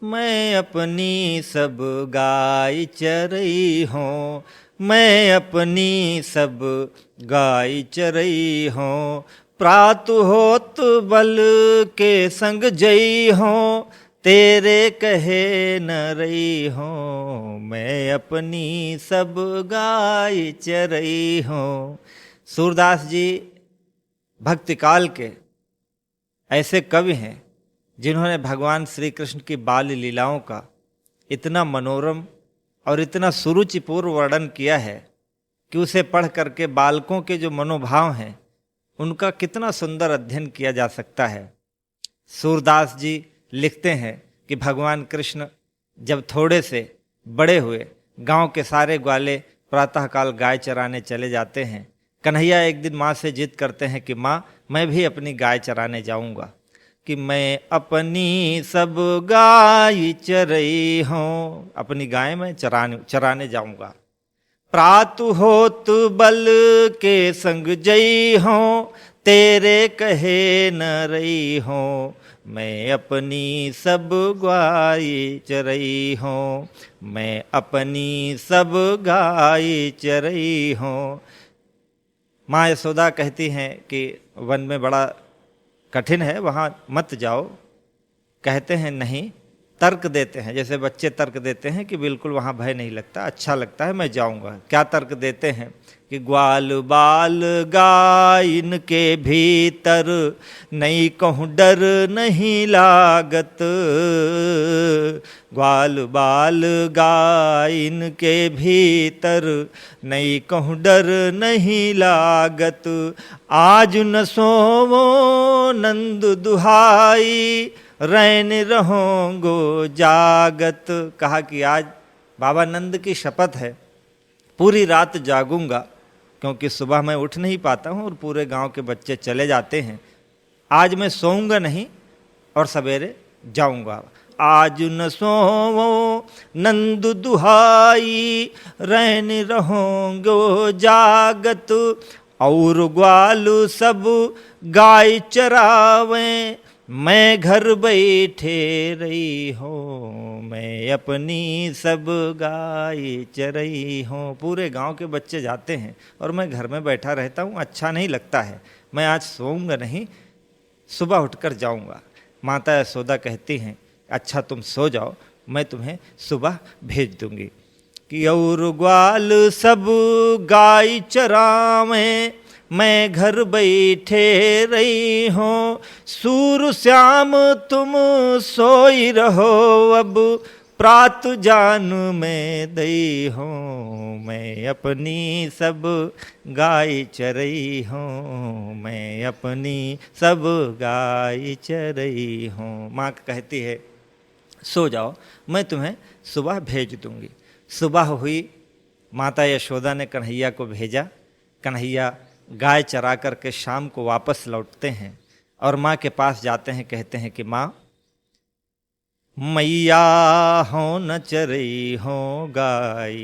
मैं अपनी सब गाय चरई हूँ, मैं अपनी सब गाय चरई हूँ। प्रातु होत बल के संग जई हूँ, तेरे कहे न रही हूँ। मैं अपनी सब गाय चरई हूँ। सूरदास जी भक्ति काल के ऐसे कवि हैं जिन्होंने भगवान श्री कृष्ण की बाल लीलाओं का इतना मनोरम और इतना सुरुचिपूर्ण वर्णन किया है कि उसे पढ़ करके बालकों के जो मनोभाव हैं उनका कितना सुंदर अध्ययन किया जा सकता है। सूरदास जी लिखते हैं कि भगवान कृष्ण जब थोड़े से बड़े हुए, गांव के सारे ग्वाले प्रातःकाल गाय चराने चले जाते हैं। कन्हैया एक दिन माँ से जिद करते हैं कि माँ, मैं भी अपनी गाय चराने जाऊंगा, कि मैं अपनी सब गाय चरई हूँ, अपनी गाय मैं चराने जाऊंगा। प्रातु होत बल के संग जई हूँ, तेरे कहे न रही हूँ। मैं अपनी सब गाय चरई हूँ, मैं अपनी सब गाय चरई हूँ। माँ यशोदा कहती हैं कि वन में बड़ा कठिन है, वहाँ मत जाओ। कहते हैं नहीं, तर्क देते हैं, जैसे बच्चे तर्क देते हैं कि बिल्कुल वहाँ भय नहीं लगता, अच्छा लगता है, मैं जाऊँगा। क्या तर्क देते हैं कि ग्वाल बाल गाय के भीतर, नहीं कहूँ डर नहीं लागत। ग्वाल बाल गाय के भीतर, नहीं कहूँ डर नहीं लागत। आज न सोवो नंद दुहाई, रैन रहोगो जागत। कहा कि आज बाबा नंद की शपथ है, पूरी रात जागूंगा, क्योंकि सुबह मैं उठ नहीं पाता हूँ और पूरे गांव के बच्चे चले जाते हैं। आज मैं सोऊंगा नहीं और सवेरे जाऊंगा। आज न सोवो नंद दुहाई, रैन रहोगो जागत। और ग्वालु सब गाय चरावें, मैं घर बैठे रही हूँ। मैं अपनी सब गाय चरई हूँ। पूरे गांव के बच्चे जाते हैं और मैं घर में बैठा रहता हूँ, अच्छा नहीं लगता है। मैं आज सोऊंगा नहीं, सुबह उठकर जाऊंगा। माता यशोदा कहती हैं, अच्छा तुम सो जाओ, मैं तुम्हें सुबह भेज दूंगी। कि और ग्वाल सब गाय चरावें, मैं घर बैठे रही हूँ। सूर श्याम तुम सोई रहो, अब प्रात जान मैं दई हूँ। मैं अपनी सब गाय चरई हूँ, मैं अपनी सब गाय चरई हूँ। माँ कहती है सो जाओ, मैं तुम्हें सुबह भेज दूंगी। सुबह हुई, माता यशोदा ने कन्हैया को भेजा। कन्हैया गाय चरा करके शाम को वापस लौटते हैं और माँ के पास जाते हैं। कहते हैं कि माँ, मैया हो न चरई हो गाय।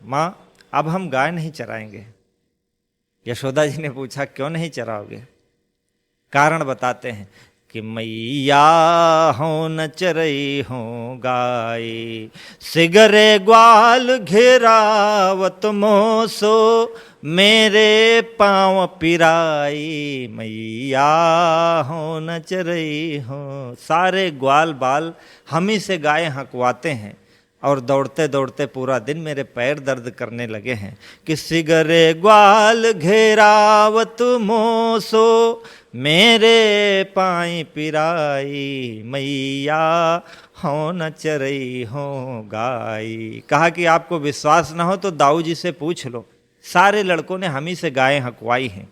माँ, अब हम गाय नहीं चराएंगे। यशोदा जी ने पूछा क्यों नहीं चराओगे? कारण बताते हैं कि मैया हो न चरई हो गाय, सिगरे ग्वाल घेरावत मोसो, मेरे पाँव पिराई। मैया हो न चरई हो। सारे ग्वाल बाल हम ही से गाय हंकवाते हैं और दौड़ते दौड़ते पूरा दिन मेरे पैर दर्द करने लगे हैं। कि सिगरे ग्वाल घेरावत मोसो, मेरे पाई पिराई। मैया हो न चरई हो गाय। कहा कि आपको विश्वास ना हो तो दाऊ जी से पूछ लो, सारे लड़कों ने हम ही से गायें हकवाई हैं,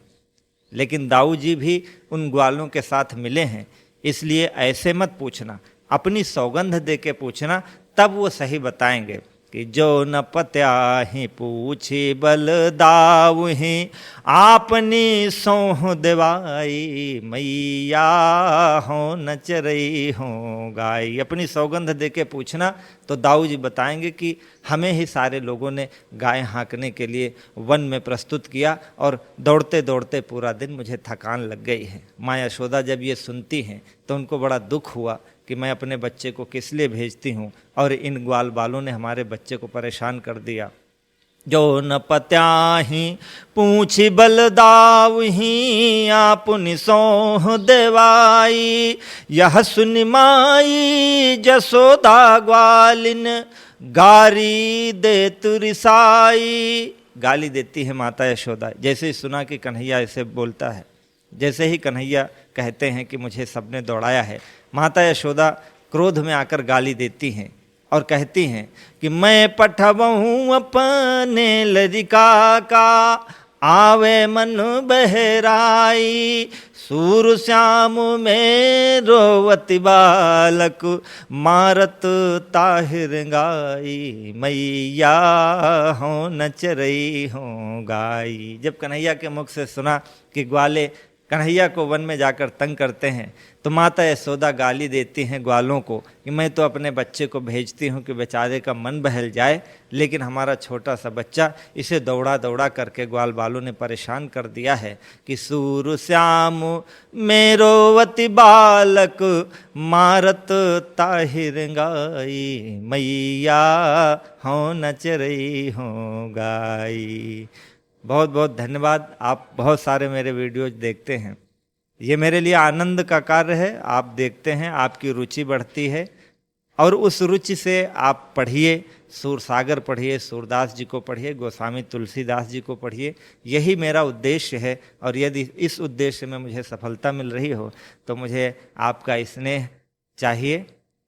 लेकिन दाऊ जी भी उन ग्वालों के साथ मिले हैं। इसलिए ऐसे मत पूछना, अपनी सौगंध दे के पूछना, तब वो सही बताएंगे। कि जो न पत्याही पूछी बल दाऊही, आपनी सोह देवाई। मैया हो न चरई हो गाय। अपनी सौगंध दे के पूछना तो दाऊ जी बताएंगे कि हमें ही सारे लोगों ने गाय हाँकने के लिए वन में प्रस्तुत किया और दौड़ते दौड़ते पूरा दिन मुझे थकान लग गई है। माँ यशोदा जब ये सुनती हैं तो उनको बड़ा दुख हुआ कि मैं अपने बच्चे को किस लिए भेजती हूँ, और इन ग्वाल बालों ने हमारे बच्चे को परेशान कर दिया। जो न पत्याही पूछी बलदावही, आपुनि सोह देवाई। यह सुनि माई जसोदा ग्वालिन, गारी दे तुरिसाई। गाली देती है माता यशोदा। जैसे ही सुना कि कन्हैया ऐसे बोलता है, जैसे ही कन्हैया कहते हैं कि मुझे सबने दौड़ाया है, माता यशोदा क्रोध में आकर गाली देती हैं और कहती हैं कि मैं पठबहूँ अपने लड़का का, आवे मन बहराई। सूर श्याम में रोवती बालक, मारत ताहिर गाई। मैया हो न चरई हो गाई। जब कन्हैया के मुख से सुना कि ग्वाले कन्हैया को वन में जाकर तंग करते हैं, तो माता यशोदा गाली देती हैं ग्वालों को कि मैं तो अपने बच्चे को भेजती हूँ कि बेचारे का मन बहल जाए, लेकिन हमारा छोटा सा बच्चा, इसे दौड़ा दौड़ा करके ग्वाल बालों ने परेशान कर दिया है। कि सूर श्याम मेरोवती बालक, मारत ताहिर गाई। मैया हो न चरई हो गाई। बहुत बहुत धन्यवाद। आप बहुत सारे मेरे वीडियोज देखते हैं, ये मेरे लिए आनंद का कार्य है। आप देखते हैं, आपकी रुचि बढ़ती है, और उस रुचि से आप पढ़िए, सूरसागर पढ़िए, सूरदास जी को पढ़िए, गोस्वामी तुलसीदास जी को पढ़िए। यही मेरा उद्देश्य है, और यदि इस उद्देश्य में मुझे सफलता मिल रही हो तो मुझे आपका स्नेह चाहिए।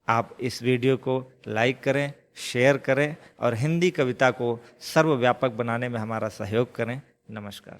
आप इस वीडियो को लाइक करें, शेयर करें, और हिंदी कविता को सर्वव्यापक बनाने में हमारा सहयोग करें। नमस्कार।